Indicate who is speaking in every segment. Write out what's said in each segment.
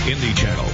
Speaker 1: Indy Channel.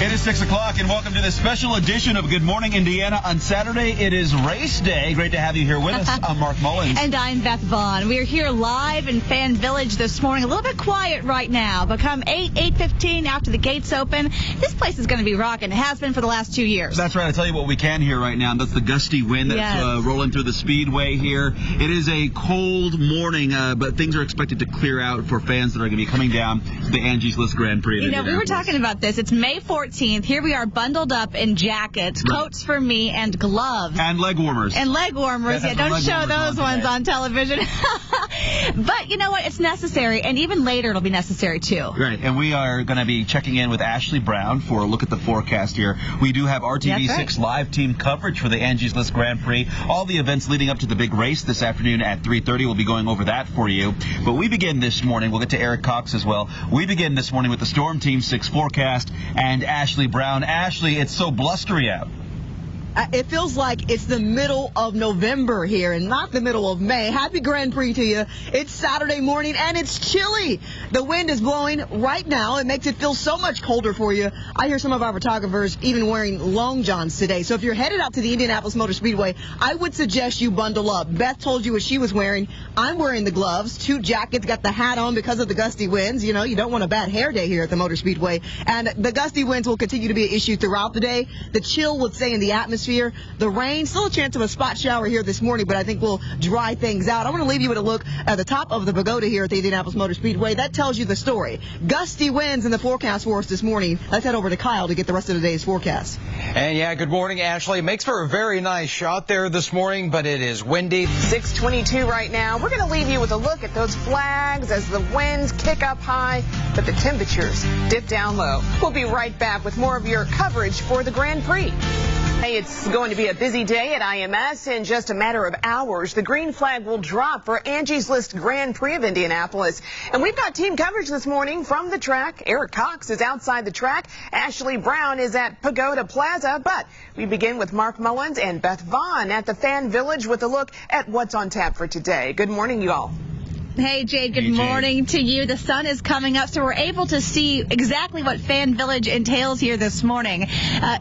Speaker 2: It is 6 o'clock, and welcome to this special edition of Good Morning Indiana. On Saturday, it is race day. Great to have you here with us. I'm Mark Mullins.
Speaker 3: And I'm Beth Vaughn. We are here live in Fan Village this morning. A little bit quiet right now, but come 8:15 after the gates open, this place is going to be rocking. It has been for the last 2 years.
Speaker 2: That's right. I'll tell you what we can hear right now. That's the gusty wind that's rolling through the speedway here. It is a cold morning, but things are expected to clear out for fans that are going to be coming down to the Angie's List Grand Prix.
Speaker 3: You know, we were talking about this. It's May 14th. Here we are bundled up in jackets, coats for me, and gloves.
Speaker 2: And leg warmers.
Speaker 3: And leg warmers. Yeah, don't show those ones on television. But you know what? It's necessary, and even later it'll be necessary too.
Speaker 2: Right, and we are going to be checking in with Ashley Brown for a look at the forecast here. We do have RTV6 live team coverage for the Angie's List Grand Prix. All the events leading up to the big race this afternoon at 3:30. We'll be going over that for you. But we begin this morning. We'll get to Eric Cox as well. We begin this morning with the Storm Team 6 forecast and Ashley Brown. Ashley, it's so blustery out.
Speaker 4: It feels like it's the middle of November here and not the middle of May. Happy Grand Prix to you. It's Saturday morning and it's chilly. The wind is blowing right now. It makes it feel so much colder for you. I hear some of our photographers even wearing long johns today. So if you're headed out to the Indianapolis Motor Speedway, I would suggest you bundle up. Beth told you what she was wearing. I'm wearing the gloves, 2 jackets, got the hat on because of the gusty winds. You know, you don't want a bad hair day here at the Motor Speedway. And the gusty winds will continue to be an issue throughout the day. The chill will stay in the atmosphere. The rain, still a chance of a spot shower here this morning, but I think we'll dry things out. I want to leave you with a look at the top of the pagoda here at the Indianapolis Motor Speedway. That tells you the story. Gusty winds in the forecast for us this morning. Let's head over to Kyle to get the rest of the day's forecast.
Speaker 5: And yeah, good morning, Ashley. It makes for a very nice shot there this morning, but it is windy.
Speaker 6: 6:22 right now. We're going to leave you with a look at those flags as the winds kick up high, but the temperatures dip down low. We'll be right back with more of your coverage for the Grand Prix. Hey, it's going to be a busy day at IMS. In just a matter of hours, the green flag will drop for Angie's List Grand Prix of Indianapolis. And we've got team coverage this morning from the track. Eric Cox is outside the track. Ashley Brown is at Pagoda Plaza. But we begin with Mark Mullins and Beth Vaughn at the Fan Village with a look at what's on tap for today. Good morning, you all.
Speaker 3: Hey, Jade, good morning to you. The sun is coming up, so we're able to see exactly what Fan Village entails here this morning.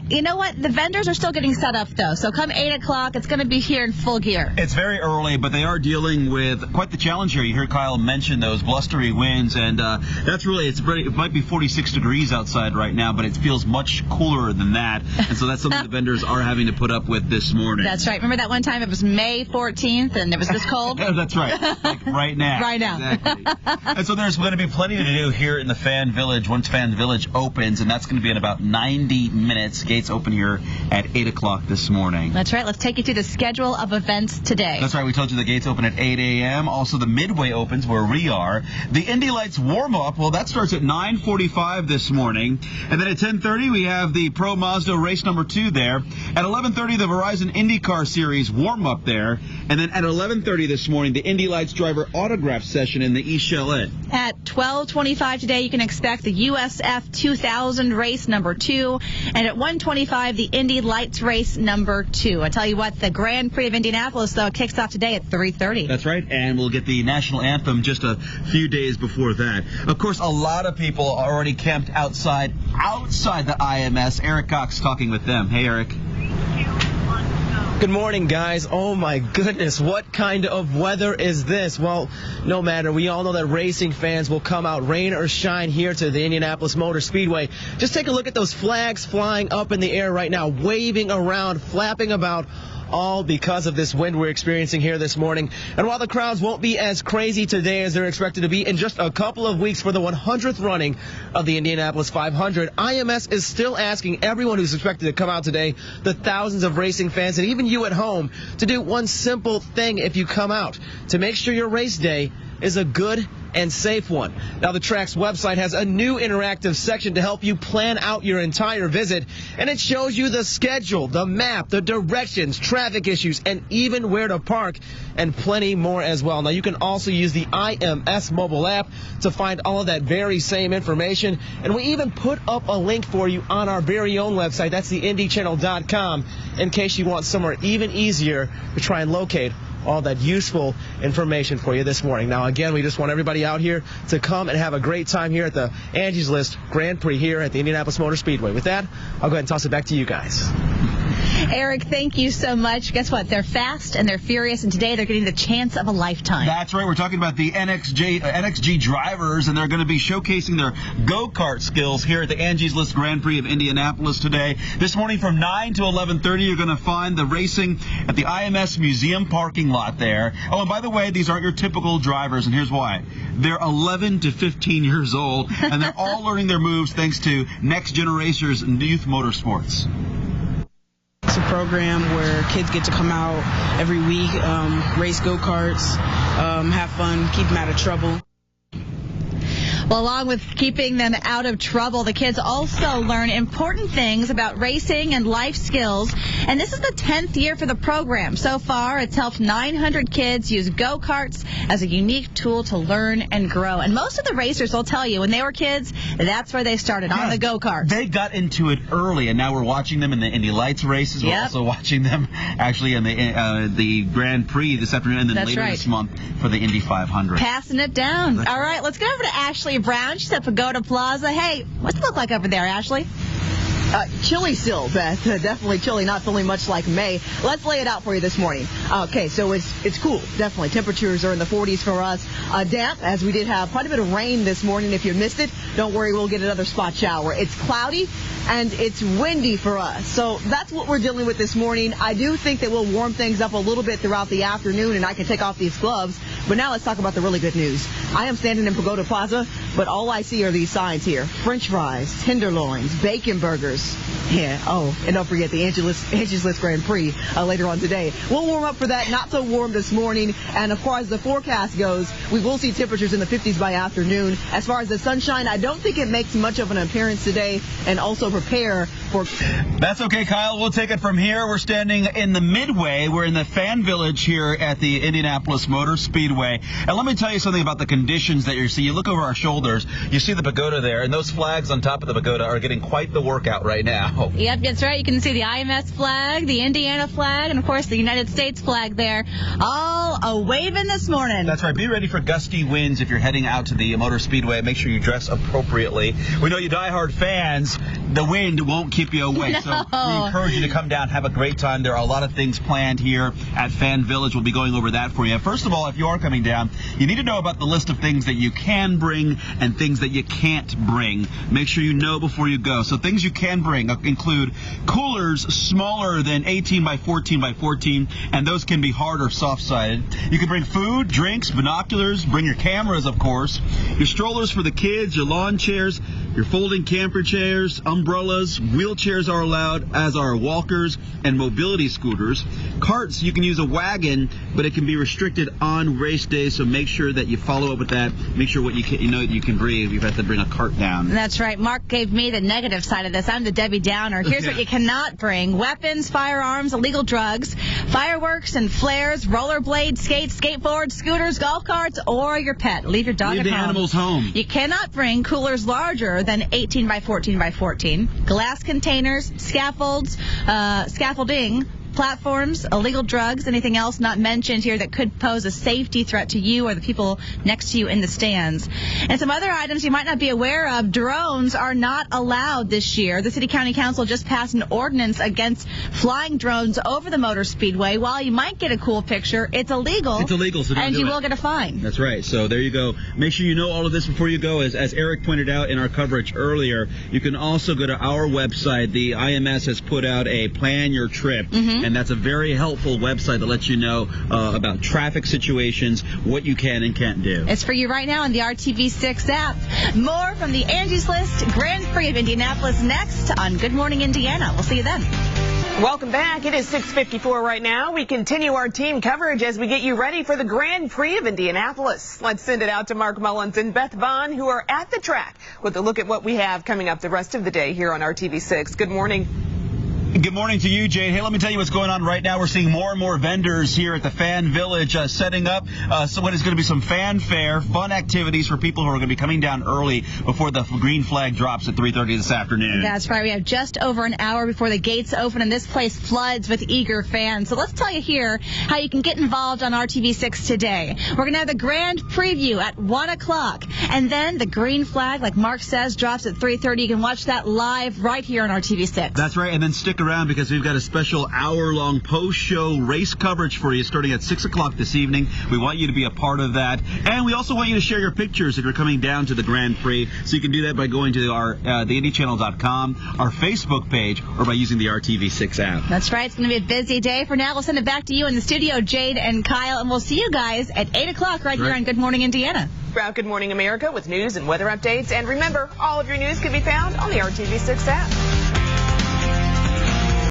Speaker 3: You know what? The vendors are still getting set up, though. So come 8 o'clock, it's going to be here in full gear.
Speaker 2: It's very early, but they are dealing with quite the challenge here. You heard Kyle mention those blustery winds, and that's really, it might be 46 degrees outside right now, but it feels much cooler than that. And so that's something the vendors are having to put up with this morning.
Speaker 3: That's right. Remember that one time it was May 14th, and it was this cold?
Speaker 2: That's right. Like right now.
Speaker 3: Right now.
Speaker 2: Exactly. And so there's going to be plenty to do here in the Fan Village once Fan Village opens, and that's going to be in about 90 minutes. Gates open here at 8 o'clock this morning.
Speaker 3: That's right. Let's take you through the schedule of events today.
Speaker 2: That's right. We told you the gates open at 8 a.m. Also, the Midway opens where we are. The Indy Lights warm-up, well, that starts at 9:45 this morning. And then at 10:30, we have the Pro Mazda race number 2 there. At 11:30, the Verizon IndyCar Series warm-up there. And then at 11:30 this morning, the Indy Lights driver autograph session in the East Chalet.
Speaker 3: At 12:25 today, you can expect the USF 2000 race number 2, and at 1:25, the Indy Lights race number 2. I tell you what, the Grand Prix of Indianapolis, though, kicks off today at 3:30.
Speaker 2: That's right, and we'll get the national anthem just a few days before that. Of course, a lot of people are already camped outside the IMS. Eric Cox talking with them. Hey, Eric.
Speaker 7: Good morning, guys. Oh, my goodness. What kind of weather is this? Well, no matter. We all know that racing fans will come out rain or shine here to the Indianapolis Motor Speedway. Just take a look at those flags flying up in the air right now, waving around, flapping about, all because of this wind we're experiencing here this morning. And while the crowds won't be as crazy today as they're expected to be in just a couple of weeks for the 100th running of the Indianapolis 500, IMS is still asking everyone who's expected to come out today, the thousands of racing fans and even you at home, to do one simple thing if you come out, to make sure your race day is a good and safe one. Now, the track's website has a new interactive section to help you plan out your entire visit, and it shows you the schedule, the map, the directions, traffic issues, and even where to park, and plenty more as well. Now, you can also use the IMS mobile app to find all of that very same information, and we even put up a link for you on our very own website. That's the IndyChannel.com, in case you want somewhere even easier to try and locate all that useful information for you this morning. Now, again, we just want everybody out here to come and have a great time here at the Angie's List Grand Prix here at the Indianapolis Motor Speedway. With that, I'll go ahead and toss it back to you guys.
Speaker 3: Eric, thank you so much. Guess what? They're fast and they're furious, and today they're getting the chance of a lifetime.
Speaker 2: That's right. We're talking about the NXG drivers, and they're going to be showcasing their go-kart skills here at the Angie's List Grand Prix of Indianapolis today. This morning from 9 to 11:30, you're going to find the racing at the IMS Museum parking lot there. Oh, and by the way, these aren't your typical drivers, and here's why. They're 11 to 15 years old, and they're all learning their moves thanks to Next Generation's Youth Motorsports.
Speaker 1: It's a program where kids get to come out every week, race go-karts, have fun, keep them out of trouble.
Speaker 3: Well, along with keeping them out of trouble, the kids also learn important things about racing and life skills. And this is the 10th year for the program. So far, it's helped 900 kids use go-karts as a unique tool to learn and grow. And most of the racers will tell you when they were kids, that's where they started, on the go-kart.
Speaker 2: They got into it early, and now we're watching them in the Indy Lights races. We're also watching them actually in the Grand Prix this afternoon, and then later this month for the Indy 500.
Speaker 3: Passing it down. All right, let's go over to Ashley Brown. She's at Pagoda Plaza. Hey, what's it look like over there, Ashley?
Speaker 4: Chilly still, Beth. Definitely chilly, not feeling much like May. Let's lay it out for you this morning. Okay, so it's cool, definitely. Temperatures are in the 40s for us. Damp, as we did have quite a bit of rain this morning. If you missed it, don't worry, we'll get another spot shower. It's cloudy and it's windy for us. So that's what we're dealing with this morning. I do think that we'll warm things up a little bit throughout the afternoon, and I can take off these gloves. But now let's talk about the really good news. I am standing in Pagoda Plaza, but all I see are these signs here. French fries, tenderloins, bacon burgers. Yeah, and don't forget the Angie's List Grand Prix later on today. We'll warm up for that. Not so warm this morning. And as far as the forecast goes, we will see temperatures in the 50s by afternoon. As far as the sunshine, I don't think it makes much of an appearance today. And also prepare for...
Speaker 2: That's okay, Kyle. We'll take it from here. We're standing in the Midway. We're in the fan village here at the Indianapolis Motor Speedway. And let me tell you something about the conditions that you see. You look over our shoulders, you see the pagoda there, and those flags on top of the pagoda are getting quite the workout right now.
Speaker 3: Yep, that's right. You can see the IMS flag, the Indiana flag, and, of course, the United States flag there, all a-waving this morning.
Speaker 2: That's right. Be ready for gusty winds if you're heading out to the Motor Speedway. Make sure you dress appropriately. We know you diehard fans. The wind won't keep you away, so we encourage you to come down, have a great time. There are a lot of things planned here at Fan Village. We'll be going over that for you. First of all, if you are coming down, you need to know about the list of things that you can bring and things that you can't bring. Make sure you know before you go. So things you can bring include coolers smaller than 18 by 14 by 14, and those can be hard or soft-sided. You can bring food, drinks, binoculars, bring your cameras, of course, your strollers for the kids, your lawn chairs, your folding camper chairs, umbrellas, wheelchairs are allowed, as are walkers and mobility scooters. Carts, you can use a wagon, but it can be restricted on race day, so make sure that you follow up with that. Make sure what you know that you can bring if you have to bring a cart down.
Speaker 3: That's right. Mark gave me the negative side of this. I'm the Debbie Downer. Here's what you cannot bring: weapons, firearms, illegal drugs, fireworks and flares, rollerblades, skates, skateboards, scooters, golf carts, or your pet. Leave your dog
Speaker 2: Leave
Speaker 3: at
Speaker 2: the
Speaker 3: home.
Speaker 2: Animals home.
Speaker 3: You cannot bring coolers larger than 18 by 14 by 14, glass containers, scaffolding, platforms, illegal drugs, anything else not mentioned here that could pose a safety threat to you or the people next to you in the stands. And some other items you might not be aware of: drones are not allowed this year. The City County Council just passed an ordinance against flying drones over the Motor Speedway. While you might get a cool picture, it's illegal.
Speaker 2: It's illegal, so don't
Speaker 3: and
Speaker 2: do
Speaker 3: you
Speaker 2: it.
Speaker 3: will get a fine.
Speaker 2: That's right. So there you go. Make sure you know all of this before you go. As Eric pointed out in our coverage earlier, you can also go to our website. The IMS has put out a Plan Your Trip, and that's a very helpful website that lets you know about traffic situations, what you can and can't do.
Speaker 3: It's for you right now on the RTV6 app. More from the Angie's List Grand Prix of Indianapolis next on Good Morning Indiana. We'll see you then.
Speaker 6: Welcome back. It is 6:54 right now. We continue our team coverage as we get you ready for the Grand Prix of Indianapolis. Let's send it out to Mark Mullins and Beth Vaughn, who are at the track with a look at what we have coming up the rest of the day here on RTV6. Good morning.
Speaker 2: Good morning to you, Jade. Hey, let me tell you what's going on right now. We're seeing more and more vendors here at the Fan Village setting up so what is going to be some fanfare, fun activities for people who are going to be coming down early before the green flag drops at 3:30 this afternoon.
Speaker 3: That's right. We have just over an hour before the gates open, and this place floods with eager fans. So let's tell you here how you can get involved on RTV6 today. We're going to have the grand preview at 1 o'clock, and then the green flag, like Mark says, drops at 3:30. You can watch that live right here on RTV6.
Speaker 2: That's right, and then stick around because we've got a special hour-long post-show race coverage for you starting at 6 o'clock this evening. We want you to be a part of that, and we also want you to share your pictures if you're coming down to the Grand Prix. So you can do that by going to our theindychannel.com, our Facebook page, or by using the RTV6 app.
Speaker 3: That's right. It's going to be a busy day. For now, we'll send it back to you in the studio, Jade and Kyle, and we'll see you guys at 8 o'clock right here on Good Morning Indiana.
Speaker 6: Throughout Good Morning America with news and weather updates. And remember, all of your news can be found on the RTV6 app.